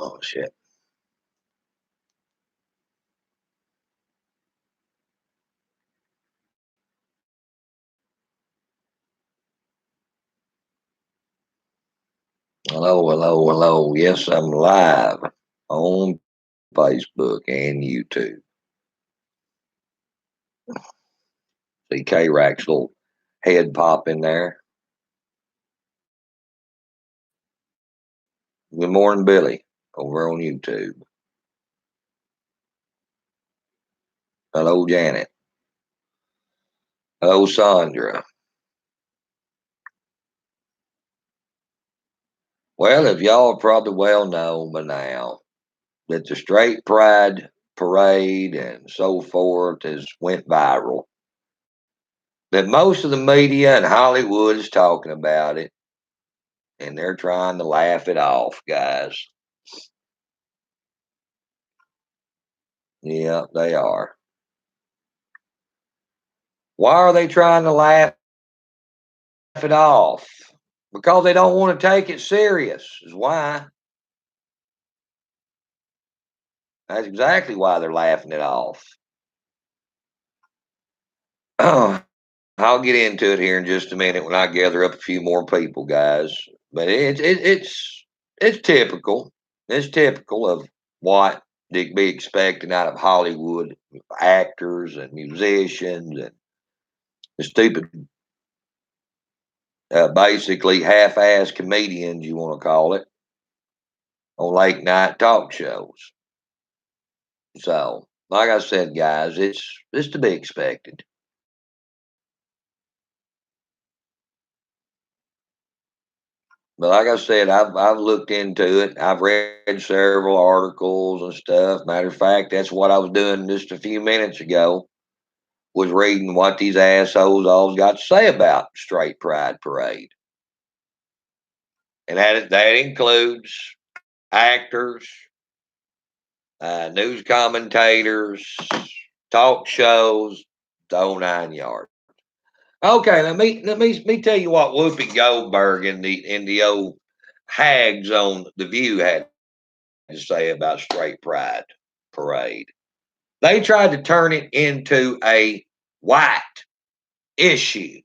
Oh, shit. Hello, hello, hello. Yes, I'm live on Facebook and YouTube. See K-Rack's little head pop in there. Good morning, Billy, over on YouTube. Hello, Janet. Hello, Sandra. Well, if y'all probably well know by now that the straight pride parade and so forth has went viral, that most of the media and Hollywood is talking about it, and they're trying to laugh it off, guys. Yeah, they are. Why are they trying to laugh it off? Because they don't want to take it serious, is why. That's exactly why they're laughing it off. I'll get into it here in just a minute when I gather up a few more people, guys. But it's typical. It's typical of what to be expected out of Hollywood actors and musicians and the stupid, basically half-ass comedians, you want to call it, on late night talk shows. So, like I said, guys, it's to be expected. But like I said, I've looked into it. I've read several articles and stuff. Matter of fact, that's what I was doing just a few minutes ago. Was reading what these assholes all got to say about Straight Pride Parade, and that includes actors, news commentators, talk shows, the whole 9 yards. Okay, let me tell you what Whoopi Goldberg and the old hags on the View had to say about Straight Pride Parade. They tried to turn it into a white issue.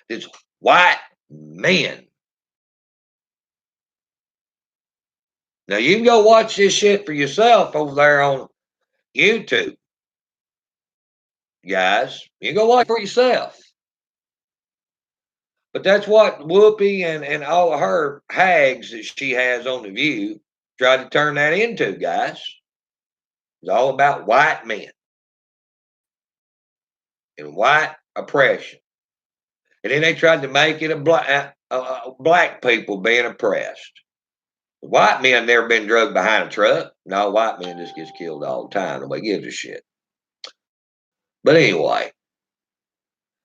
It's white men. Now you can go watch this shit for yourself over there on YouTube, guys. You can go watch it for yourself. But that's what Whoopi and all of her hags that she has on the View tried to turn that into, guys. It's all about white men and white oppression. And then they tried to make it black people being oppressed. White men never been drugged behind a truck. No, white men just gets killed all the time. Nobody gives a shit. But anyway,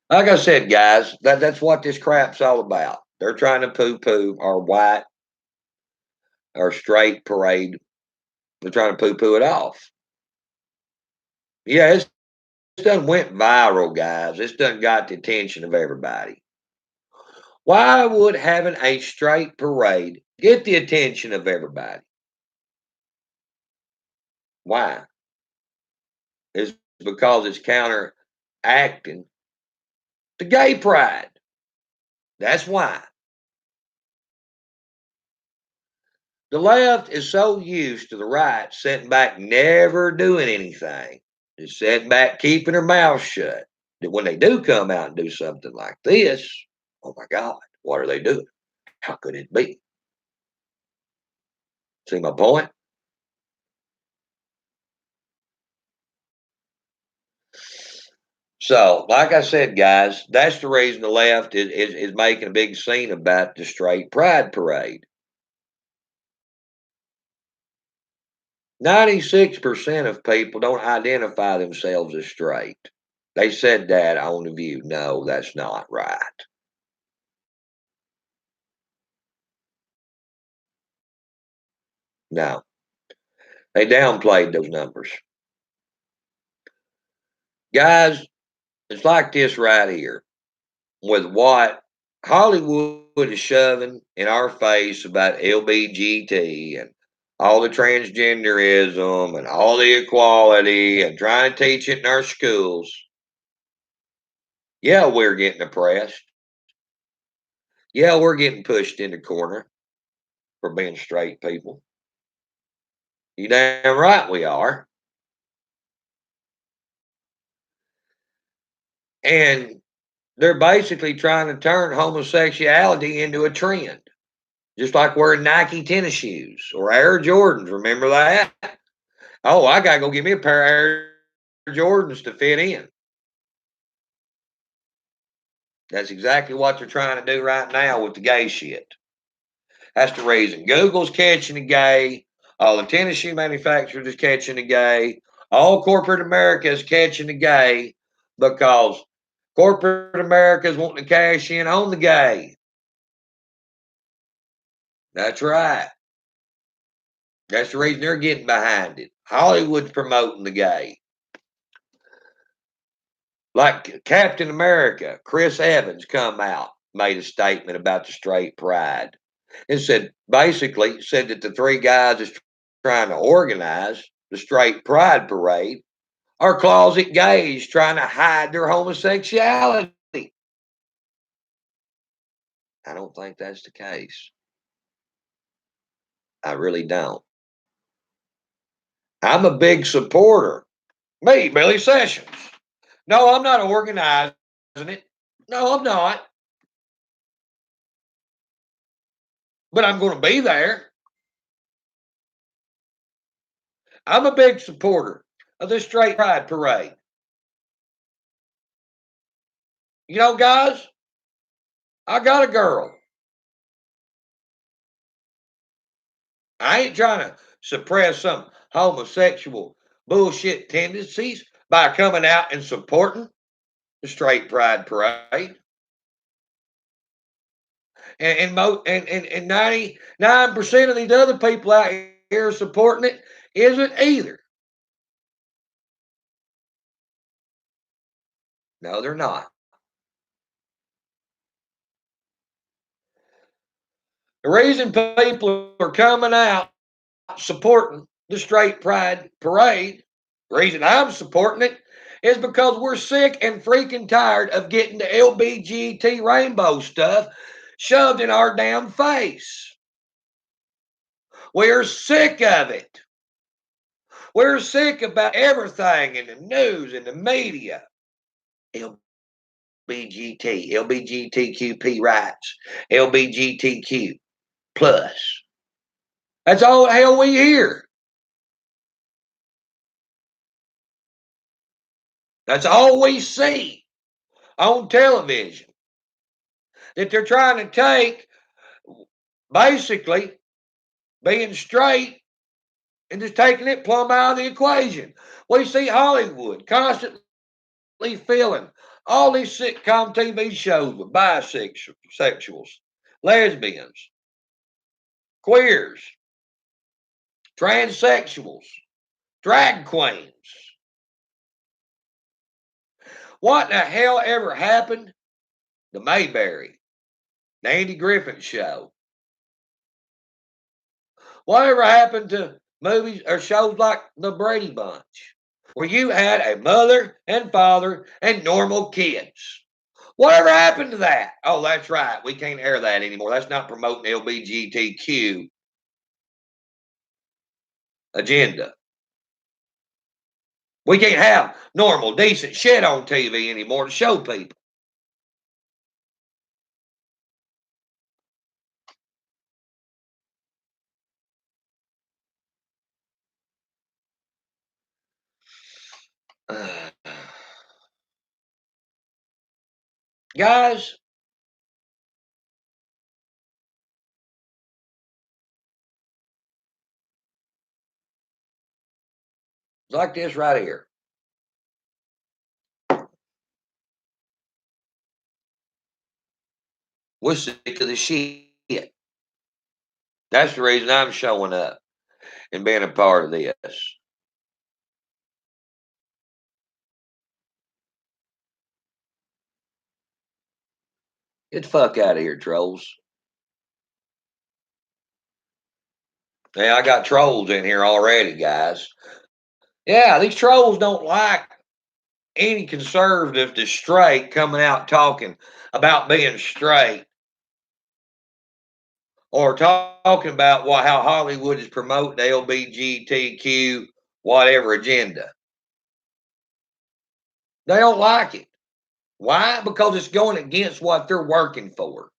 like I said, guys, that's what this crap's all about. They're trying to poo-poo our white or straight parade. They're trying to poo-poo it off. Yeah, it's done went viral, guys. It's done got the attention of everybody. Why would having a straight parade get the attention of everybody? Why? It's because it's counteracting the gay pride. That's why. The left is so used to the right sitting back, never doing anything, just sitting back, keeping their mouth shut, that when they do come out and do something like this, oh my God, what are they doing? How could it be? See my point? So, like I said, guys, that's the reason the left is making a big scene about the straight pride parade. 96% of people don't identify themselves as straight. They said that on the View. No, that's not right. No, they downplayed those numbers. Guys, it's like this right here with what Hollywood is shoving in our face about LBGT and all the transgenderism and all the equality and trying to teach it in our schools. Yeah, we're getting oppressed. Yeah, we're getting pushed in the corner for being straight people. You damn right we are. And they're basically trying to turn homosexuality into a trend, just like wearing Nike tennis shoes or Air Jordans. Remember that? Oh, I gotta go get me a pair of Air Jordans to fit in. That's exactly what they're trying to do right now with the gay shit. That's the reason. Google's catching the gay. All the tennis shoe manufacturers is catching the gay. All corporate America is catching the gay because corporate America is wanting to cash in on the gay. That's right. That's the reason they're getting behind it. Hollywood's promoting the gay. Like Captain America, Chris Evans come out, made a statement about the straight pride. And said basically said that the three guys that's trying to organize the straight pride parade are closet gays trying to hide their homosexuality. I don't think that's the case. I really don't. I'm a big supporter. Me, Billy Sessions. No, I'm not organizing it. No, I'm not. But I'm going to be there. I'm a big supporter of the straight pride parade. You know, guys, I got a girl. I ain't trying to suppress some homosexual bullshit tendencies by coming out and supporting the straight pride parade. And 99% of these other people out here supporting it isn't either. No, they're not. The reason people are coming out supporting the straight pride parade, the reason I'm supporting it is because we're sick and freaking tired of getting the LBGT rainbow stuff shoved in our damn face. We're sick of it. We're sick about everything in the news and the media. LBGT, LBGTQP rights, LBGTQ plus. That's all the hell we hear. That's all we see on television. That they're trying to take basically being straight and just taking it plumb out of the equation. We see Hollywood constantly filling all these sitcom TV shows with bisexuals, lesbians, queers, transsexuals, drag queens. What the hell ever happened to Mayberry, the Andy Griffith Show? Whatever happened to movies or shows like The Brady Bunch, where you had a mother and father and normal kids? Whatever happened to that? Oh, that's right. We can't air that anymore. That's not promoting LBGTQ agenda. We can't have normal, decent shit on TV anymore to show people. Guys, it's like this right here. We're sick of the shit. That's the reason I'm showing up and being a part of this. Get the fuck out of here, trolls. Yeah, I got trolls in here already, guys. Yeah, these trolls don't like any conservative to straight coming out talking about being straight or talking about how Hollywood is promoting the LBGTQ whatever agenda. They don't like it. Why? Because it's going against what they're working for.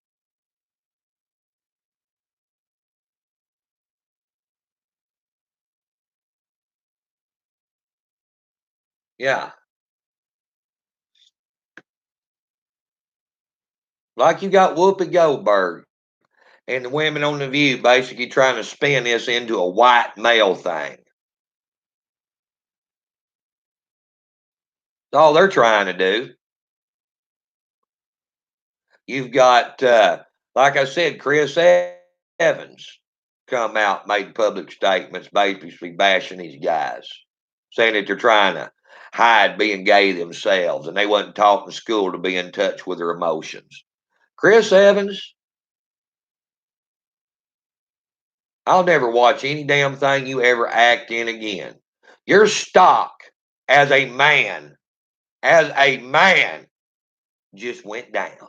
Yeah. Like you got Whoopi Goldberg and the women on The View basically trying to spin this into a white male thing. That's all they're trying to do. You've got, like I said, Chris Evans come out, made public statements, basically bashing these guys, saying that they're trying to hide being gay themselves, and they wasn't taught in school to be in touch with their emotions. Chris Evans, I'll never watch any damn thing you ever act in again. Your stock as a man, just went down.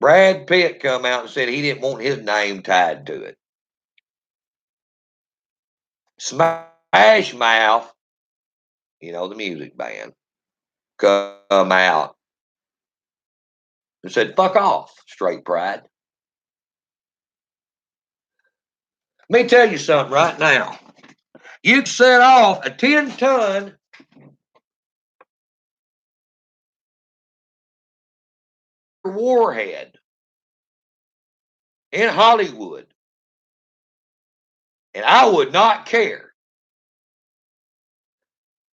Brad Pitt come out and said he didn't want his name tied to it. Smash Mouth, the music band, come out and said, fuck off, straight pride. Let me tell you something right now. You can set off a 10-ton warhead in Hollywood, and I would not care.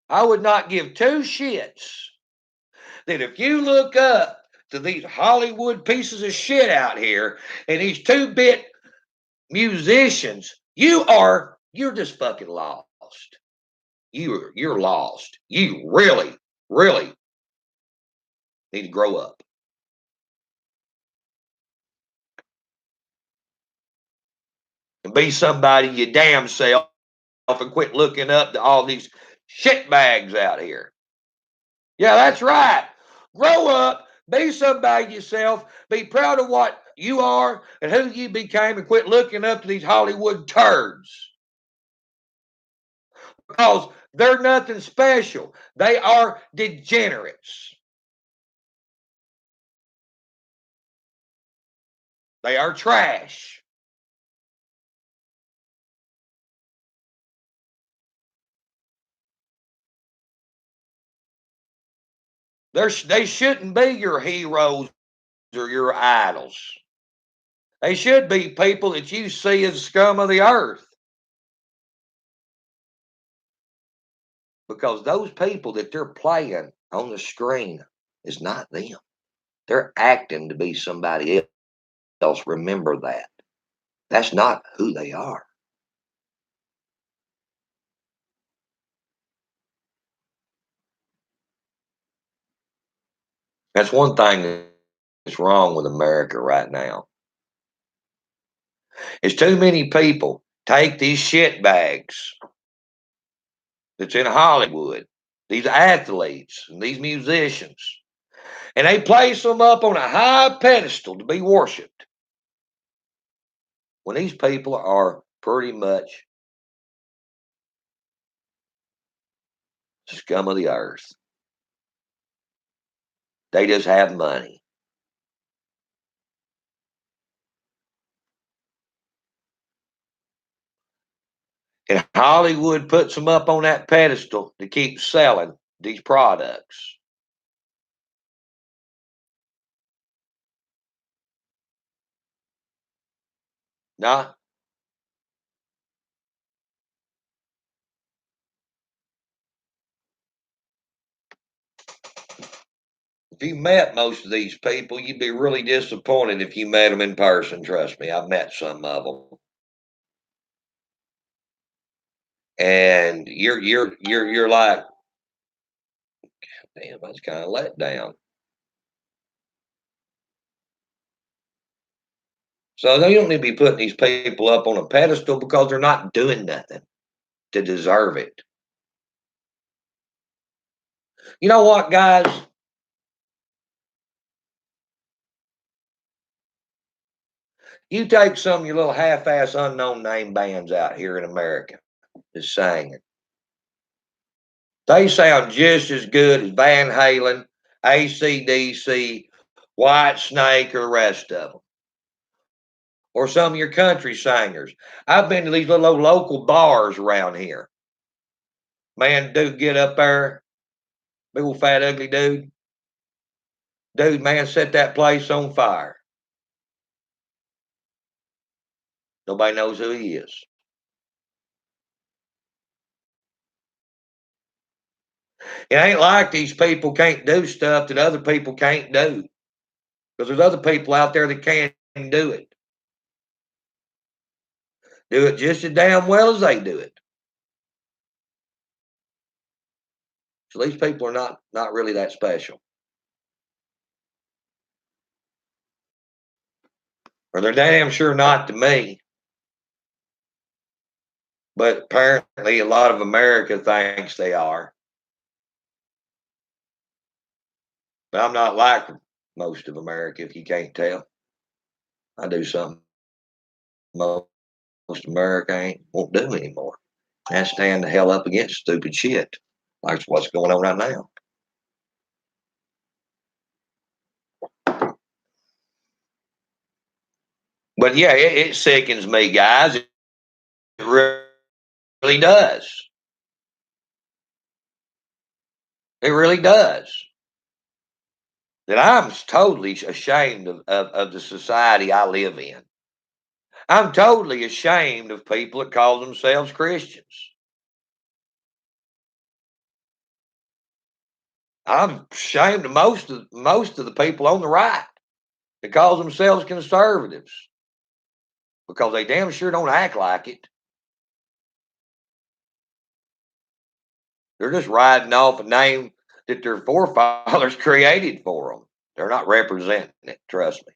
I would not give two shits that if you look up to these Hollywood pieces of shit out here and these 2-bit musicians, you're just fucking lost. You're lost. You really, really need to grow up. And be somebody you damn self and quit looking up to all these shitbags out here. Yeah, that's right. Grow up, be somebody yourself, be proud of what you are and who you became, and quit looking up to these Hollywood turds. Because they're nothing special. They are degenerates. They are trash. They shouldn't be your heroes or your idols. They should be people that you see as scum of the earth. Because those people that they're playing on the screen is not them. They're acting to be somebody else. Remember that. That's not who they are. That's one thing that's wrong with America right now. It's too many people take these shit bags that's in Hollywood, these athletes and these musicians, and they place them up on a high pedestal to be worshipped. When these people are pretty much scum of the earth, they just have money. And Hollywood puts them up on that pedestal to keep selling these products. Now, if you met most of these people, you'd be really disappointed if you met them in person. Trust me, I've met some of them, and you're like, damn, I was kind of let down. So they don't need to be putting these people up on a pedestal because they're not doing nothing to deserve it. You know what, guys? You take some of your little half-ass unknown name bands out here in America that's singing. They sound just as good as Van Halen, AC/DC, White Snake, or the rest of them. Or some of your country singers. I've been to these little old local bars around here. Man, dude, get up there. Big old fat ugly dude. Dude, man, set that place on fire. Nobody knows who he is. It ain't like these people can't do stuff that other people can't do. Because there's other people out there that can do it. Do it just as damn well as they do it. So these people are not really that special. Or they're damn sure not to me. But apparently a lot of America thinks they are. But I'm not like most of America, if you can't tell. I do something most America won't do anymore. And stand the hell up against stupid shit. Like what's going on right now. But yeah, it sickens me, guys. It really does. It really does. That I'm totally ashamed of the society I live in. I'm totally ashamed of people that call themselves Christians. I'm ashamed of most of the people on the right that call themselves conservatives because they damn sure don't act like it. They're just riding off a name that their forefathers created for them. They're not representing it, trust me.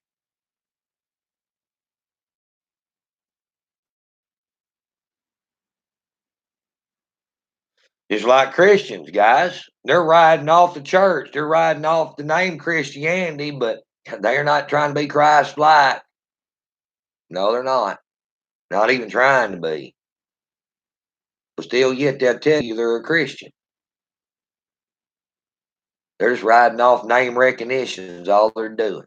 Just like Christians, guys. They're riding off the church. They're riding off the name Christianity, but they're not trying to be Christ-like. No, they're not. Not even trying to be. But still yet they'll tell you they're a Christian. They're just riding off name recognition is all they're doing.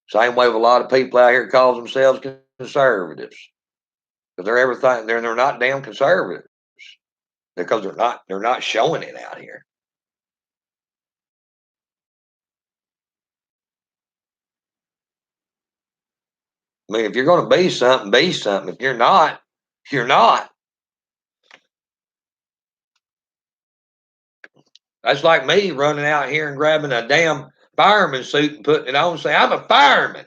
Same way with a lot of people out here calls themselves conservatives. Because they're everything they're not damn conservatives. Because they're not showing it out here. I mean, if you're gonna be something, be something. If you're not, you're not. That's like me running out here and grabbing a damn fireman suit and putting it on and say, I'm a fireman.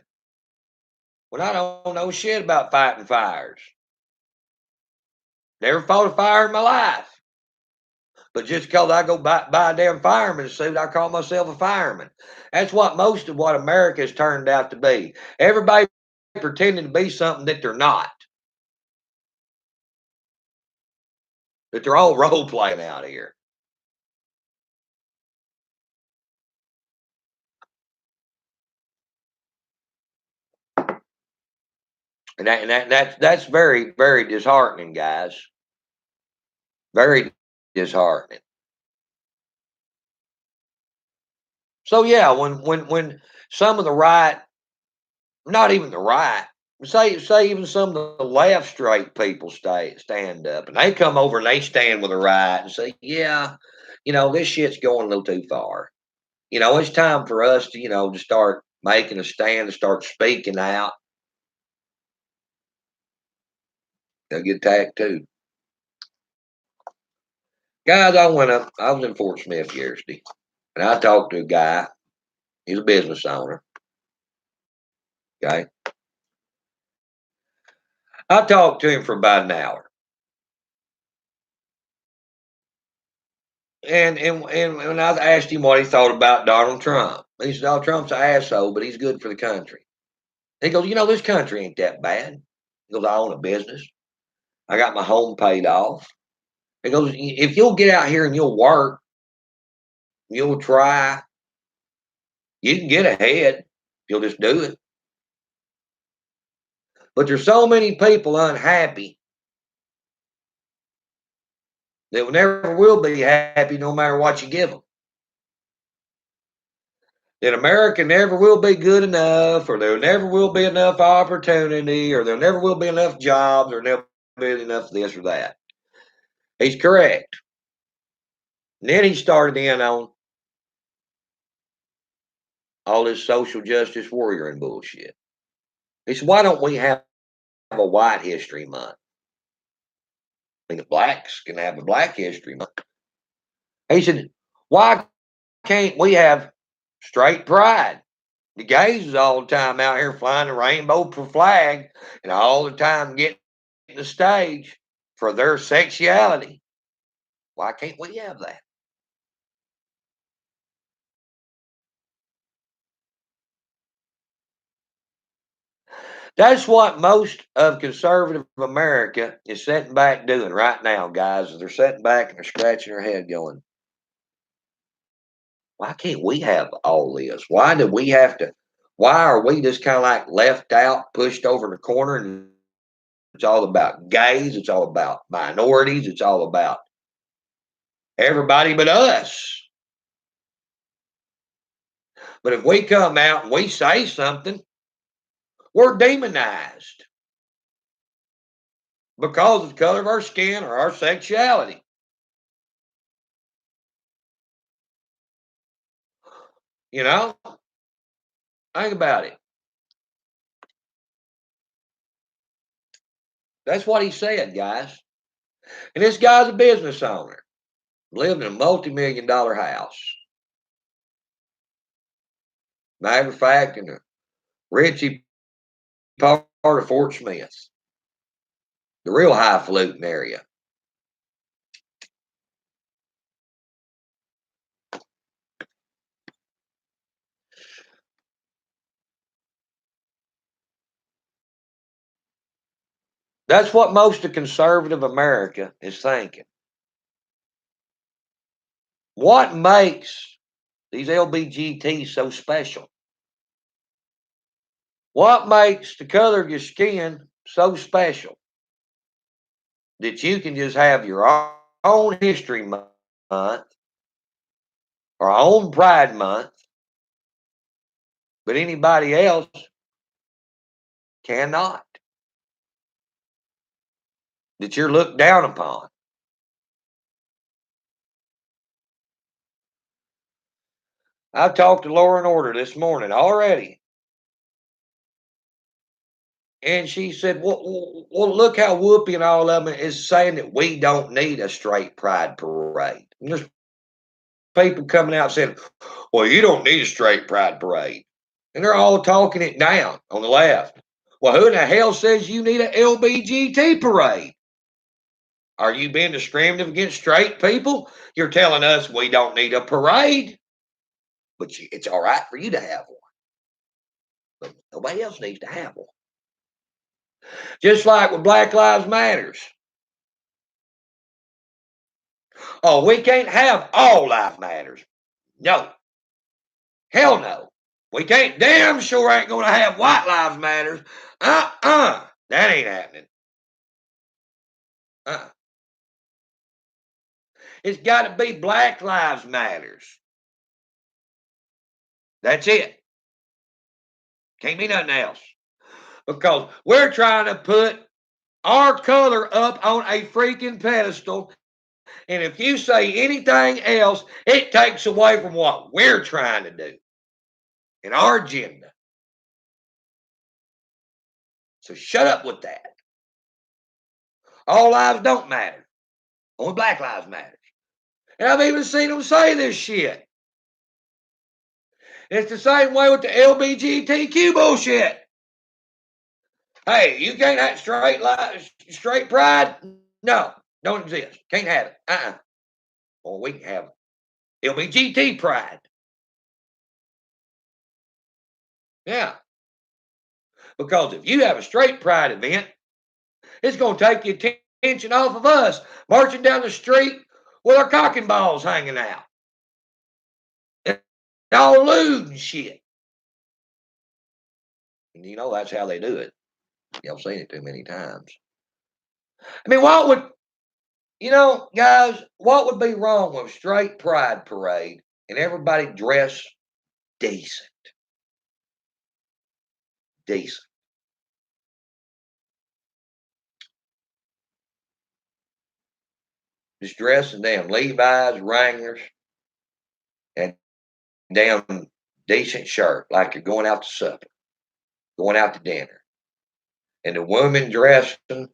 When I don't know shit about fighting fires. Never fought a fire in my life. But just because I go buy a damn fireman suit, I call myself a fireman. That's what most of what America has turned out to be. Everybody pretending to be something that they're not. That they're all role playing out here. That's very, very disheartening, guys. Very disheartening. So yeah, when some of the right, not even the right, say even some of the left straight people stand up and they come over and they stand with the right and say, yeah, this shit's going a little too far. It's time for us to, to start making a stand, to start speaking out. They'll get attacked too. Guys, I was in Fort Smith yesterday and I talked to a guy. He's a business owner. Okay. I talked to him for about an hour. And when I asked him what he thought about Donald Trump, he said, "Oh, Trump's an asshole, but he's good for the country." He goes, this country ain't that bad. He goes, I own a business. I got my home paid off. He goes, if you'll get out here and you'll work, you'll try, you can get ahead. You'll just do it. But there's so many people unhappy that never will be happy no matter what you give them. That America never will be good enough, or there never will be enough opportunity, or there never will be enough jobs, or never be enough this or that. He's correct. And then he started in on all this social justice warrior and bullshit. He said, why don't we have a white history month? I mean, the blacks can have a black history month. He said, why can't we have straight pride? The gays is all the time out here flying the rainbow flag and all the time getting the stage for their sexuality. Why can't we have that? That's what most of conservative America is sitting back doing right now, guys. They're sitting back and they're scratching their head going, why can't we have all this? Why do we have to? Why are we just kind of like left out, pushed over in the corner? And it's all about gays. It's all about minorities. It's all about everybody but us. But if we come out and we say something, we're demonized because of the color of our skin or our sexuality. You know, think about it. That's what he said, guys. And this guy's a business owner, living in a multi-million-dollar house. Matter of fact, in the Richie part of Fort Smith, the real highfalutin area. That's what most of conservative America is thinking. What makes these LBGTs so special? What makes the color of your skin so special that you can just have your own history month or own pride month, but anybody else cannot? That you're looked down upon. I talked to Law and Order this morning already. And she said, well, look how Whoopi and all of them is saying that we don't need a straight pride parade. And there's people coming out saying, well, you don't need a straight pride parade. And they're all talking it down on the left. Well, who in the hell says you need an LBGT parade? Are you being discriminative against straight people? You're telling us we don't need a parade, but it's all right for you to have one. But nobody else needs to have one. Just like with Black Lives Matters. Oh, we can't have all life matters. No. Hell no. We can't, damn sure ain't going to have white lives matters. That ain't happening. It's got to be Black Lives Matters. That's it. Can't be nothing else. Because we're trying to put our color up on a freaking pedestal. And if you say anything else, it takes away from what we're trying to do and our agenda. So shut up with that. All lives don't matter. Only Black lives matter. And I've even seen them say this shit. And it's the same way with the LBGTQ bullshit. Hey, you can't have straight pride? No, don't exist. Can't have it. Well, we can have LBGT pride. Yeah. Because if you have a straight pride event, it's going to take the attention off of us marching down the street with our cock and balls hanging out. And all lewd and shit. And you know that's how they do it. Y'all seen it too many times. I mean, what would, guys, what would be wrong with a straight pride parade and everybody dress decent? Decent. Just dressing damn Levi's, Wranglers, and damn decent shirt, like you're going out to supper, going out to dinner. And the women dressing,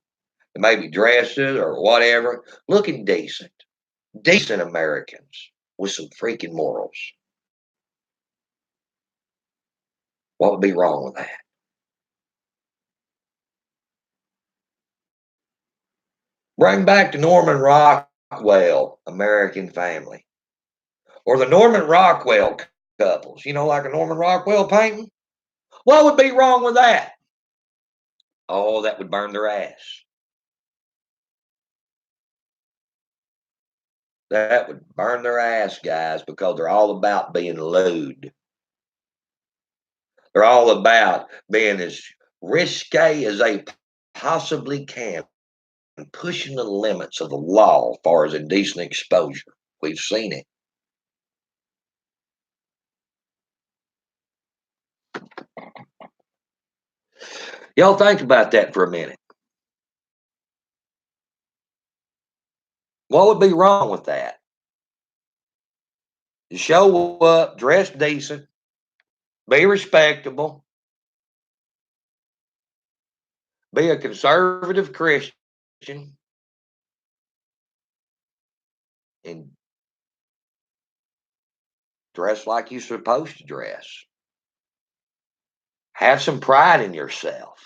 maybe dresses or whatever, looking decent. Decent Americans with some freaking morals. What would be wrong with that? Bring back the Norman Rockwell American Family. Or the Norman Rockwell couples, like a Norman Rockwell painting. What would be wrong with that? Oh, that would burn their ass. That would burn their ass, guys, because they're all about being lewd. They're all about being as risque as they possibly can and pushing the limits of the law as far as indecent exposure. We've seen it. Y'all think about that for a minute. What would be wrong with that? You show up, dress decent, be respectable, be a conservative Christian, and dress like you're supposed to dress. Have some pride in yourself.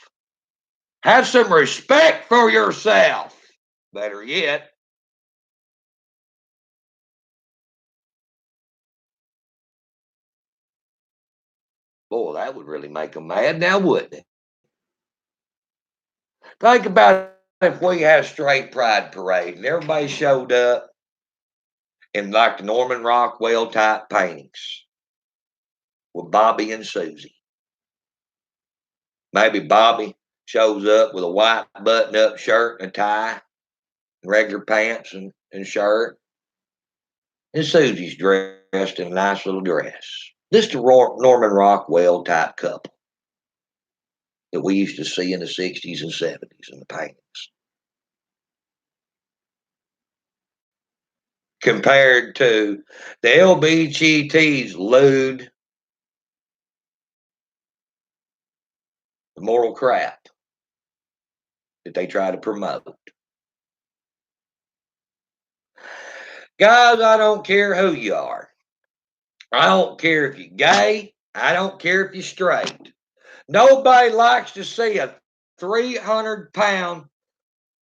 Have some respect for yourself. Better yet, boy, that would really make them mad now, wouldn't it? Think about if we had a straight pride parade and everybody showed up in like the Norman Rockwell type paintings with Bobby and Susie. Maybe Bobby shows up with a white button up shirt and a tie, and regular pants and shirt. And Susie's dressed in a nice little dress. This is the Norman Rockwell type couple that we used to see in the 60s and 70s in the paintings. Compared to the LBGT's lewd, moral crap that they try to promote. Guys, I don't care who you are. I don't care if you're gay. I don't care if you're straight. Nobody likes to see a 300-pound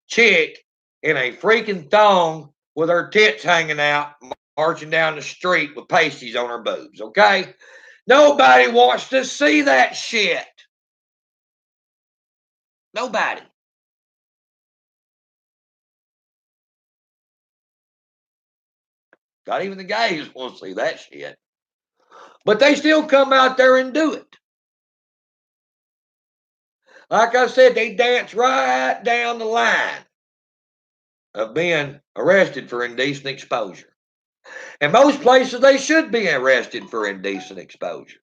chick in a freaking thong with her tits hanging out, marching down the street with pasties on her boobs, okay? Nobody wants to see that shit. Nobody. Not even the gays want to see that shit. But they still come out there and do it. Like I said, they dance right down the line of being arrested for indecent exposure. In most places, they should be arrested for indecent exposure.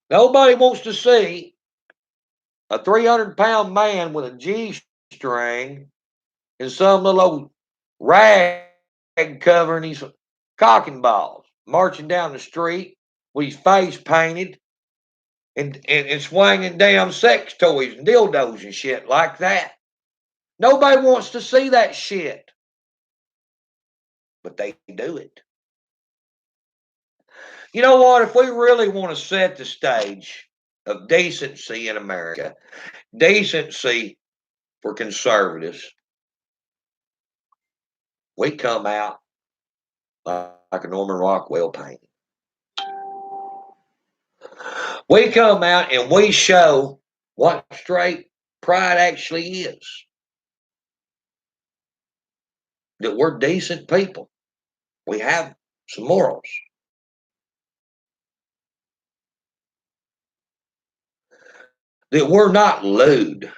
Nobody wants to see a 300-pound man with a G string and some little old rag covering his cock and balls, marching down the street with his face painted and swinging damn sex toys and dildos and shit like that. Nobody wants to see that shit, but they do it. You know what? If we really want to set the stage of decency in America, decency for conservatives, we come out like a Norman Rockwell painting. We come out and we show what straight pride actually is. That we're decent people. We have some morals. That we're not lewd.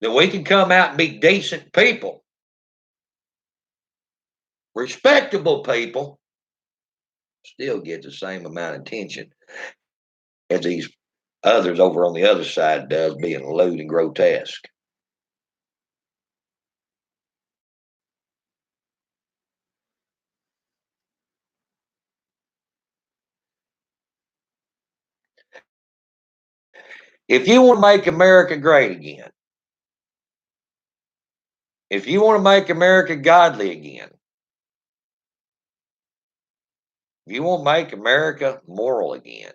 That we can come out and be decent people. Respectable people still get the same amount of attention as these others over on the other side does, being lewd and grotesque. If you want to make America great again, if you want to make America godly again, if you want to make America moral again,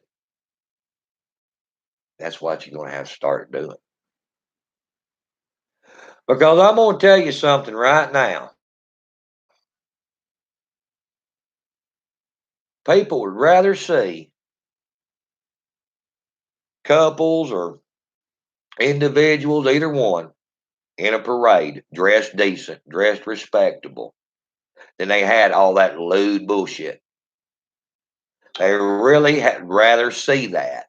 that's what you're going to have to start doing. Because I'm going to tell you something right now. People would rather see couples or individuals, either one, in a parade, dressed decent, dressed respectable, than they had all that lewd bullshit. They really had rather see that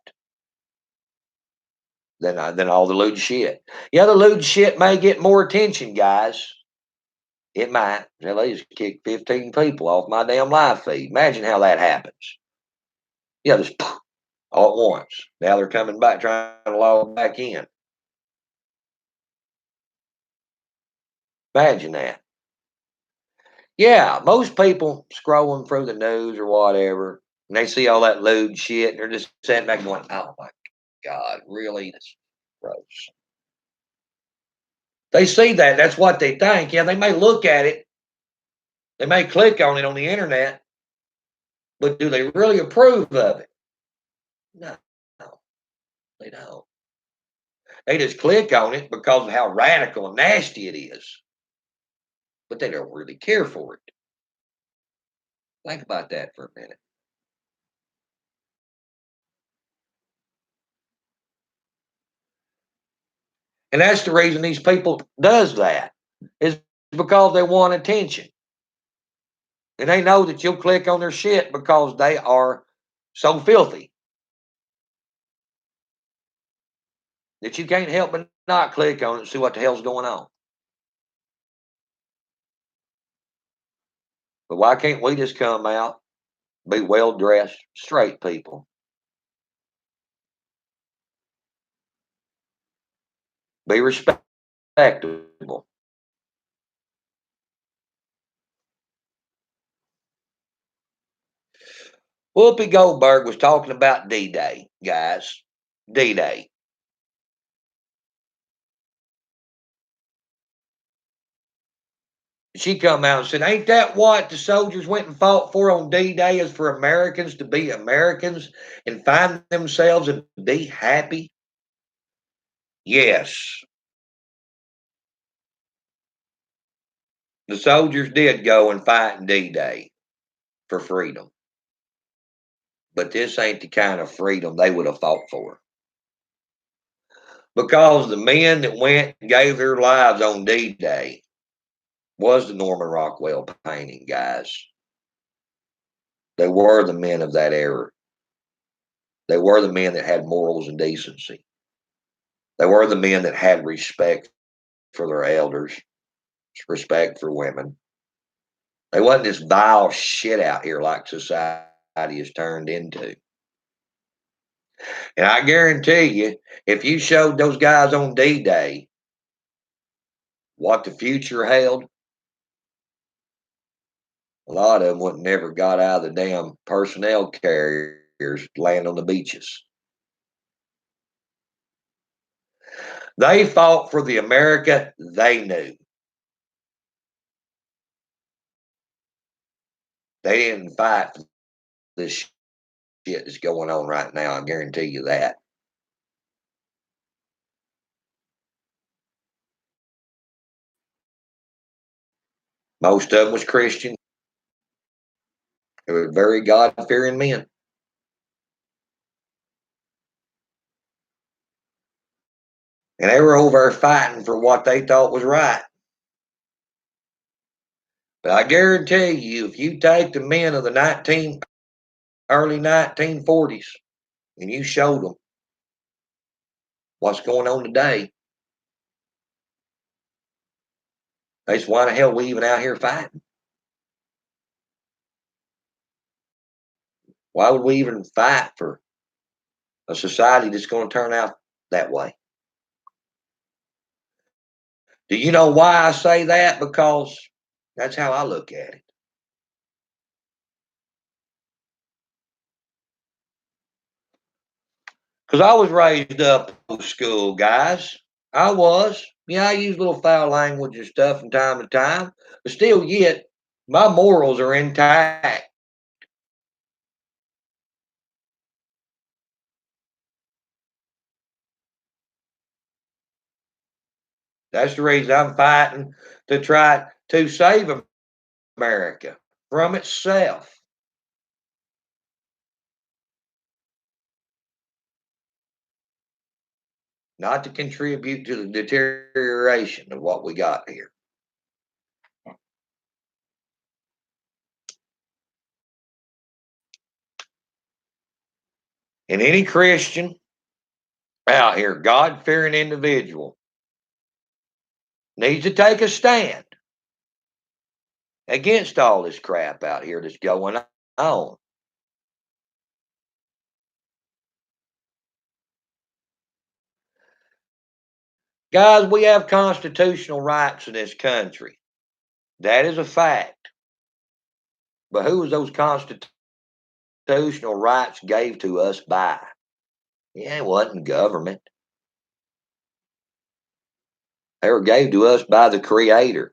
than all the lewd shit. Yeah, the lewd shit may get more attention, guys. It might. Hell, they just kicked 15 people off my damn live feed. Imagine how that happens. Yeah, just all at once. Now they're coming back, trying to log back in. Imagine that. Yeah, most people scrolling through the news or whatever, and they see all that lewd shit, and they're just sitting back going, "Oh my God, really? That's gross." They see that. That's what they think. Yeah, they may look at it. They may click on it on the internet, but do they really approve of it? No, no, they don't. They just click on it because of how radical and nasty it is, but they don't really care for it. Think about that for a minute. And that's the reason these people does that, is because they want attention. And they know that you'll click on their shit because they are so filthy that you can't help but not click on it and see what the hell's going on. But why can't we just come out, be well dressed, straight people, be respectable? Whoopi Goldberg was talking about D-Day, guys. D-Day. She come out and said, "Ain't that what the soldiers went and fought for on D-Day, is for Americans to be Americans and find themselves and be happy?" Yes, the soldiers did go and fight in D-Day for freedom. But this ain't the kind of freedom they would have fought for. Because the men that went and gave their lives on D-Day was the Norman Rockwell painting, guys. They were the men of that era. They were the men that had morals and decency. They were the men that had respect for their elders, respect for women. They wasn't this vile shit out here like society has turned into. And I guarantee you, if you showed those guys on D-Day what the future held, a lot of them would never got out of the damn personnel carriers, land on the beaches. They fought for the America they knew. They didn't fight for this shit that's going on right now. I guarantee you that. Most of them was Christian. They were very God-fearing men. And they were over there fighting for what they thought was right. But I guarantee you, if you take the men of the early 1940s and you showed them what's going on today, they said, why the hell are we even out here fighting? Why would we even fight for a society that's going to turn out that way? Do you know why I say that? Because that's how I look at it. Because I was raised up old school, guys. I was. Yeah, I use a little foul language and stuff from time to time, but still, yet, my morals are intact. That's the reason I'm fighting to try to save America from itself, not to contribute to the deterioration of what we got here. And any Christian out here, God fearing individual, needs to take a stand against all this crap out here that's going on. Guys, we have constitutional rights in this country. That is a fact. But who was those constitutional rights gave to us by? Yeah, it wasn't government. They were gave to us by the Creator.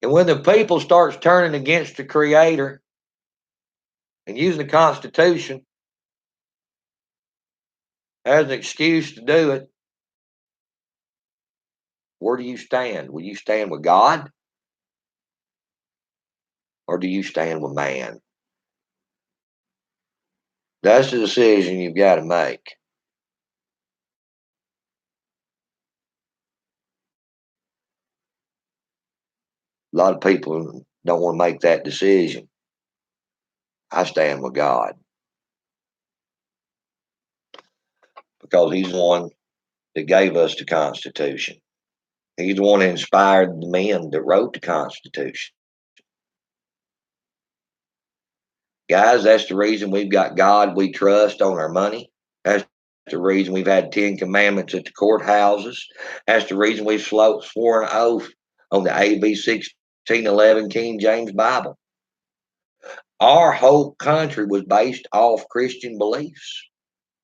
And when the people starts turning against the Creator and using the Constitution as an excuse to do it, where do you stand? Will you stand with God? Or do you stand with man? That's the decision you've got to make. A lot of people don't want to make that decision. I stand with God because He's the one that gave us the Constitution. He's the one that inspired the men that wrote the Constitution. Guys, that's the reason we've got God we trust on our money. That's the reason we've had 10 commandments at the courthouses. That's the reason we've sworn an oath on the AB 1611 King James Bible. Our whole country was based off Christian beliefs.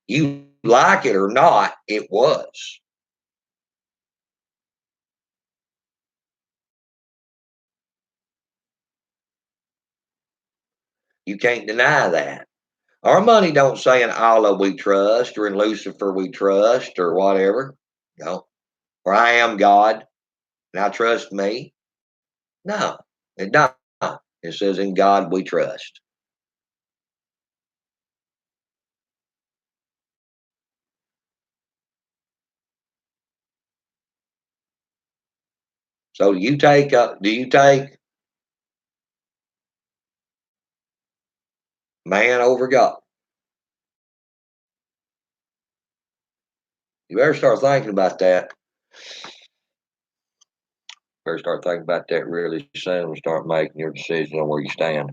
You like it or not, it was. You can't deny that. Our money don't say in Allah we trust or in Lucifer we trust or whatever. No. Or I am God and I trust me. No, it don't. It says in God we trust. So do you take man over God? You better start thinking about that. Better start thinking about that really soon and start making your decision on where you stand.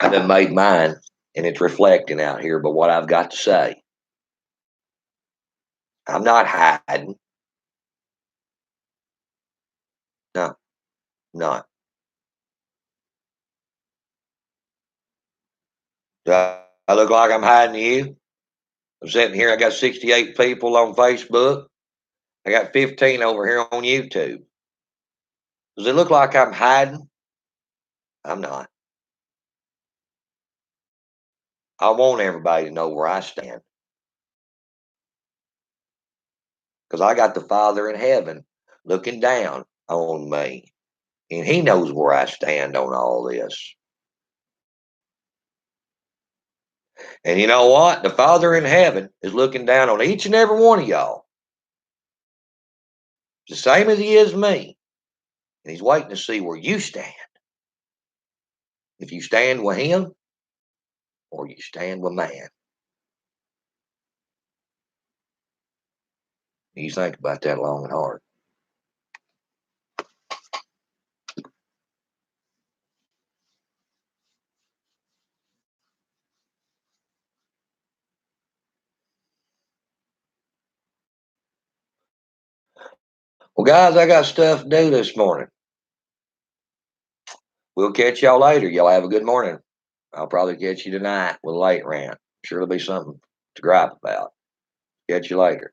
I done made mine and it's reflecting out here, but what I've got to say, I'm not hiding. No, not. Do I look like I'm hiding to you? I'm sitting here. I got 68 people on Facebook. I got 15 over here on YouTube. Does it look like I'm hiding? I'm not. I want everybody to know where I stand because I got the Father in heaven looking down on me. And he knows where I stand on all this. And you know what? The Father in heaven is looking down on each and every one of y'all, the same as he is me. And he's waiting to see where you stand. If you stand with him or you stand with man. You think about that long and hard. Well, guys, I got stuff to do this morning. We'll catch y'all later. Y'all have a good morning. I'll probably catch you tonight with a late rant. Sure, it'll be something to gripe about. Catch you later.